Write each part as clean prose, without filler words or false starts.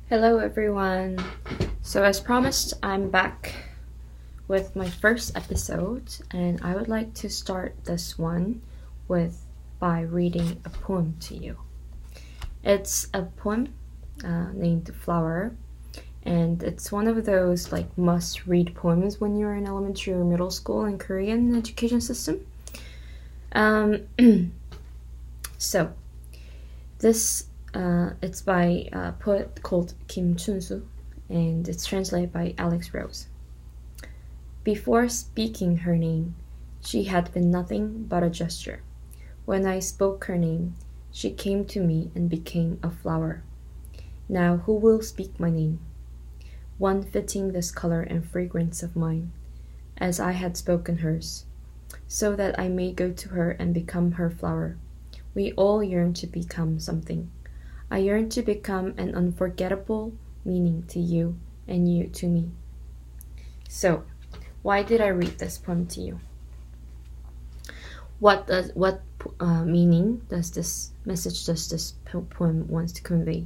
Hello everyone. So as promised, I'm back with my first episode, and I would like to start this one by reading a poem to you. It's a poem named Flower, and it's one of those must-read poems when you're in elementary or middle school in Korean education system. So this it's by a poet called Kim Chunsu, and it's translated by Alex Rose. Before speaking her name, she had been nothing but a gesture. When I spoke her name, she came to me and became a flower. Now who will speak my name? One fitting this color and fragrance of mine, as I had spoken hers, so that I may go to her and become her flower. We all yearn to become something. I yearn to become an unforgettable meaning to you and you to me. So, why did I read this poem to you? What meaning does this poem wants to convey?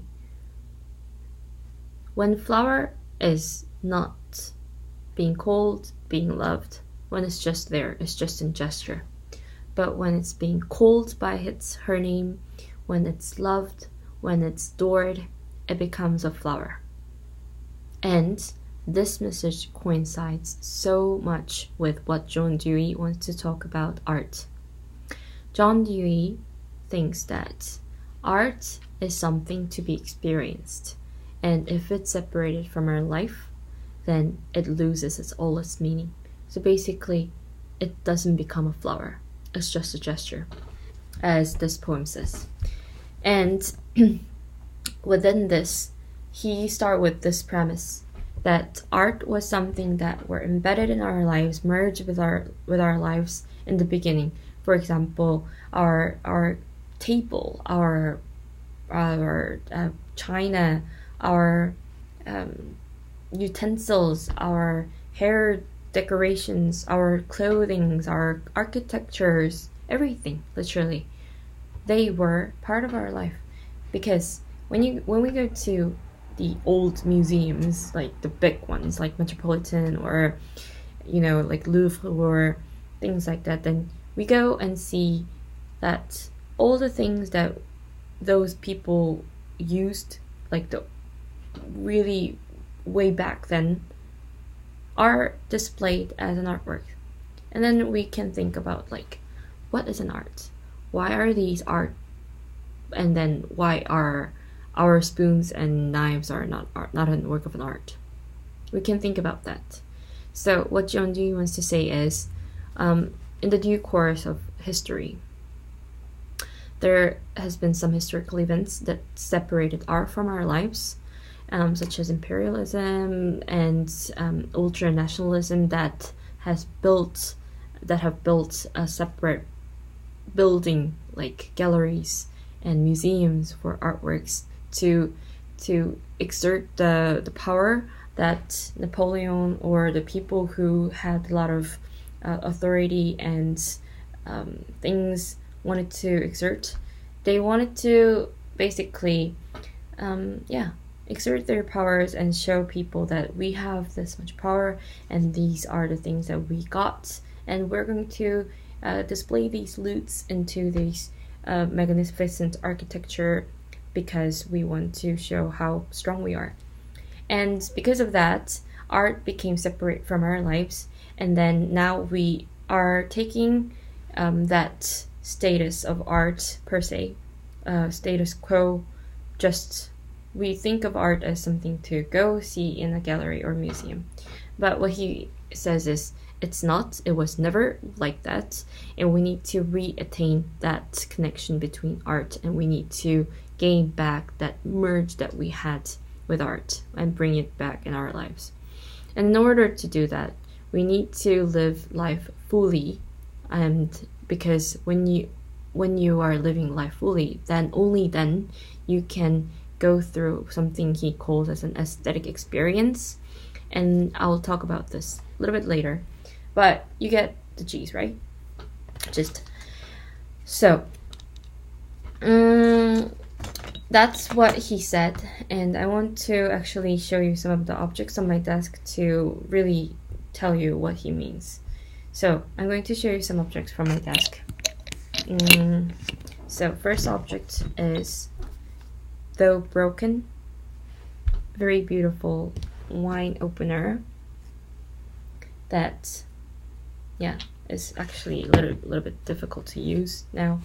When flower is not being called, being loved, when it's just there, it's just in gesture. But when it's being called by her name, when it's loved, when it's adored, it becomes a flower. And this message coincides so much with what John Dewey wants to talk about art. John Dewey thinks that art is something to be experienced, and if it's separated from our life, then it loses all its meaning. So basically, it doesn't become a flower. It's just a gesture, as this poem says. And within this, he started with this premise that art was something that were embedded in our lives, merged with our lives in the beginning. For example, our table, our china, our utensils, our hair decorations, our clothing, our architectures, everything, literally, they were part of our life. Because when we go to the old museums, like the big ones, like Metropolitan or like Louvre or things like that, then we go and see that all the things that those people used, like the really way back then, are displayed as an artwork. And then we can think about what is an art? Why are these art? And then why are our spoons and knives are not a work of an art? We can think about that. So what John Dewey wants to say is, in the due course of history, there has been some historical events that separated art from our lives, such as imperialism and ultra-nationalism that have built a separate building, like galleries and museums for artworks to exert the power that Napoleon or the people who had a lot of authority and things wanted to exert. They wanted to basically exert their powers and show people that we have this much power and these are the things that we got, and we're going to display these loots into these magnificent architecture because we want to show how strong we are. And because of that, art became separate from our lives, and then now we are taking that status of art per se, status quo. Just we think of art as something to go see in a gallery or museum, but what he says is it was never like that, and we need to re-attain that connection between art, and we need to gain back that merge that we had with art and bring it back in our lives. And in order to do that, we need to live life fully, and because when you are living life fully, then only then you can go through something he calls as an aesthetic experience, and I'll talk about this a little bit later. But you get the gist, right? that's what he said, and I want to actually show you some of the objects on my desk to really tell you what he means. So I'm going to show you some objects from my desk. So first object is, though broken, very beautiful wine opener that, yeah, is actually a little bit difficult to use now.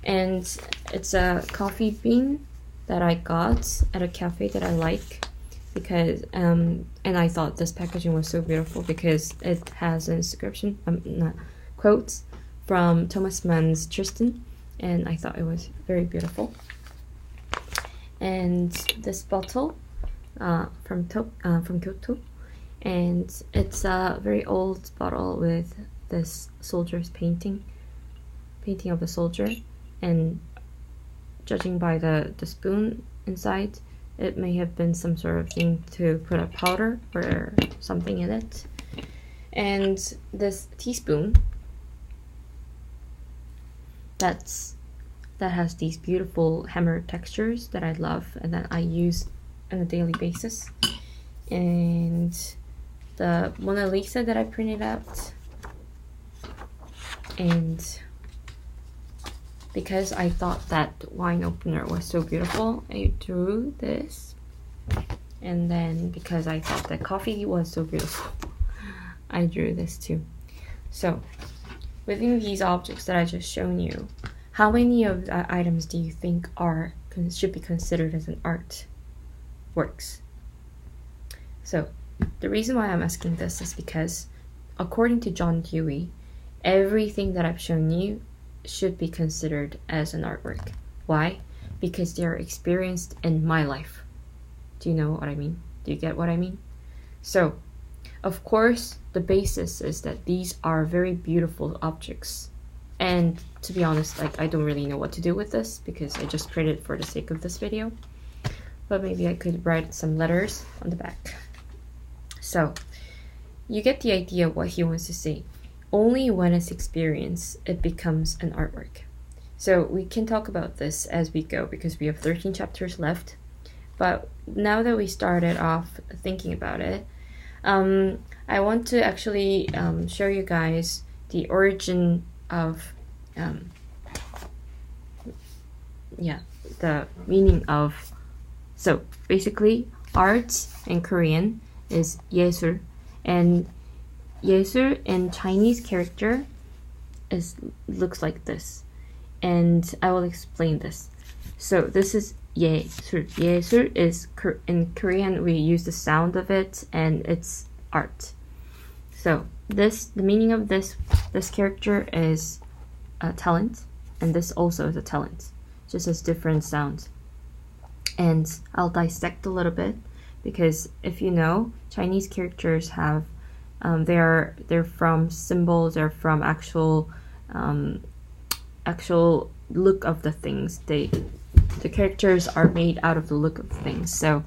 And it's a coffee bean that I got at a cafe that I like, because and I thought this packaging was so beautiful because it has an inscription, quotes from Thomas Mann's Tristan, and I thought it was very beautiful. And this bottle from Kyoto, and it's a very old bottle with this soldier's painting of the soldier, and judging by the spoon inside, it may have been some sort of thing to put a powder or something in it. And this teaspoon that has these beautiful hammer textures that I love and that I use on a daily basis. And the Mona Lisa that I printed out. And because I thought that wine opener was so beautiful, I drew this. And then because I thought that coffee was so beautiful, I drew this too. So within these objects that I just shown you, how many of the items do you think should be considered as an art works? So the reason why I'm asking this is because according to John Dewey, everything that I've shown you should be considered as an artwork. Why? Because they are experienced in my life. Do you know what I mean? Do you get what I mean? So, of course, the basis is that these are very beautiful objects. And to be honest, I don't really know what to do with this because I just printed it for the sake of this video. But maybe I could write some letters on the back. So, you get the idea of what he wants to say. Only when it's experienced, it becomes an artwork. So we can talk about this as we go because we have 13 chapters left. But now that we started off thinking about it, I want to actually show you guys the origin of, the meaning of. So basically, art in Korean is 예술, and 예술 in Chinese character looks like this, and I will explain this. So this is 예술. 예술 is in Korean we use the sound of it, and it's art. So the meaning of this character is a talent, and this also is a talent, just as different sounds. And I'll dissect a little bit because if you know, Chinese characters have they're from symbols, they're from actual look of the things. The characters are made out of the look of things. So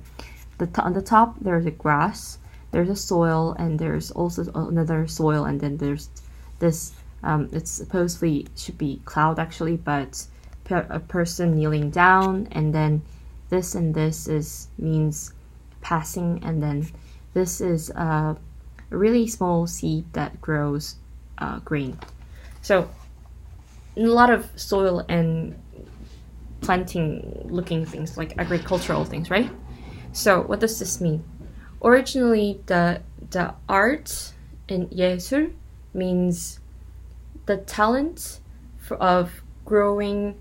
on the top there's a grass, there's a soil, and there's also another soil, and then there's this it's supposedly should be cloud actually, but a person kneeling down, and then this and this means passing, and then this is a really small seed that grows grain. So a lot of soil and planting looking things, like agricultural things, right? So what does this mean? Originally the art in 예술 means the talent of growing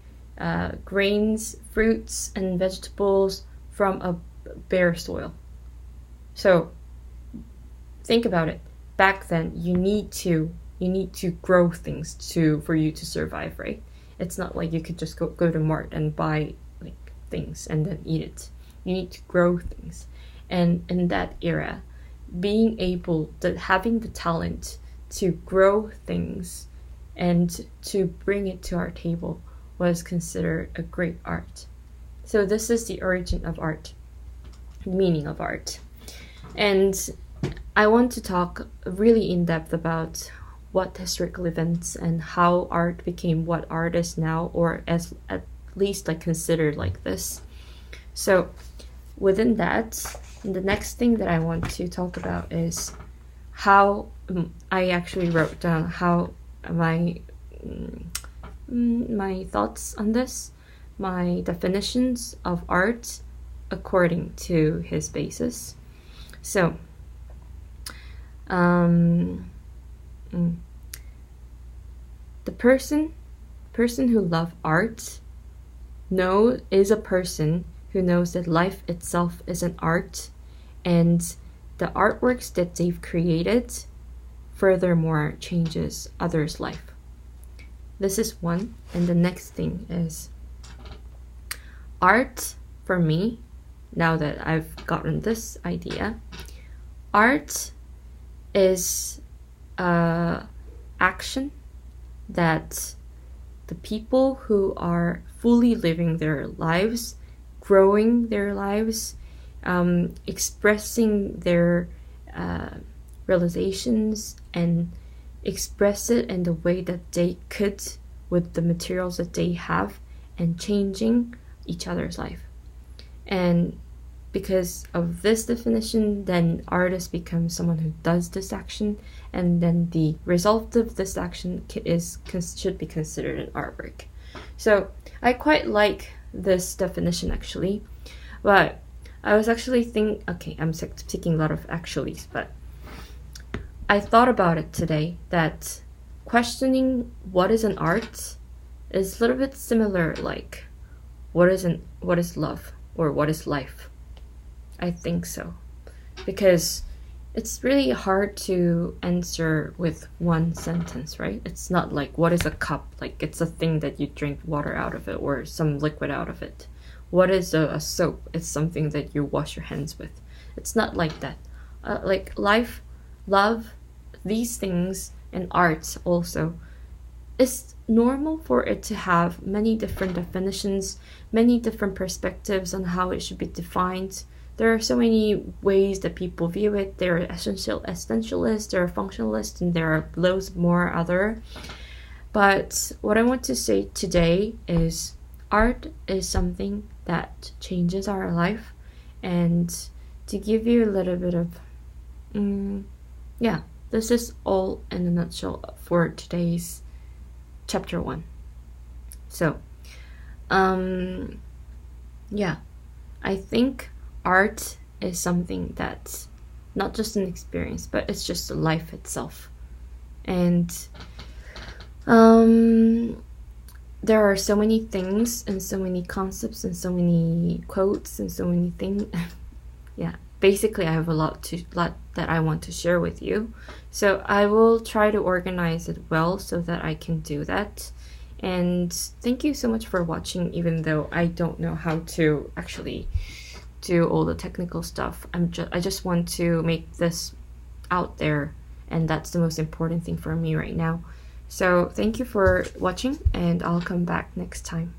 grains, fruits, and vegetables from a bare soil. So think about it. Back then, you need to grow things for you to survive, right? It's not like you could just go to Mart and buy like things and then eat it. You need to grow things, and in that era, having the talent to grow things and to bring it to our table was considered a great art. So this is the origin of art, the meaning of art. And I want to talk really in depth about what historical events and how art became what art is now, or at least like considered like this. So within that, the next thing that I want to talk about is how I actually wrote down how my thoughts on this, my definitions of art according to his basis. So, the person who loves art is a person who knows that life itself is an art, and the artworks that they've created furthermore changes others' life. This is one. And the next thing is art for me. Now that I've gotten this idea, art is action that the people who are fully living their lives, growing their lives, expressing their realizations and express it in the way that they could with the materials that they have, and changing each other's life. And because of this definition, then artist becomes someone who does this action, and then the result of this action should be considered an artwork. So I quite like this definition actually, but I was actually I'm taking a lot of actuallys, but I thought about it today that questioning what is an art is a little bit similar, like what is love or what is life? I think so, because it's really hard to answer with one sentence, right? It's not like what is a cup, like it's a thing that you drink water out of it or some liquid out of it. What is a soap? It's something that you wash your hands with. It's not like that. Like life, love, these things, and art also, it's normal for it to have many different definitions, many different perspectives on how it should be defined. There are so many ways that people view it. There are essentialists, there are functionalists, and there are loads more other. But what I want to say today is art is something that changes our life. And to give you a little bit of, this is all in a nutshell for today's chapter 1. So, I think art is something that's not just an experience, but it's just life itself. And there are so many things and so many concepts and so many quotes and so many things. Basically I have a lot that I want to share with you. So I will try to organize it well so that I can do that. And thank you so much for watching, even though I don't know how to actually do all the technical stuff. I just want to make this out there, and that's the most important thing for me right now. So thank you for watching, and I'll come back next time.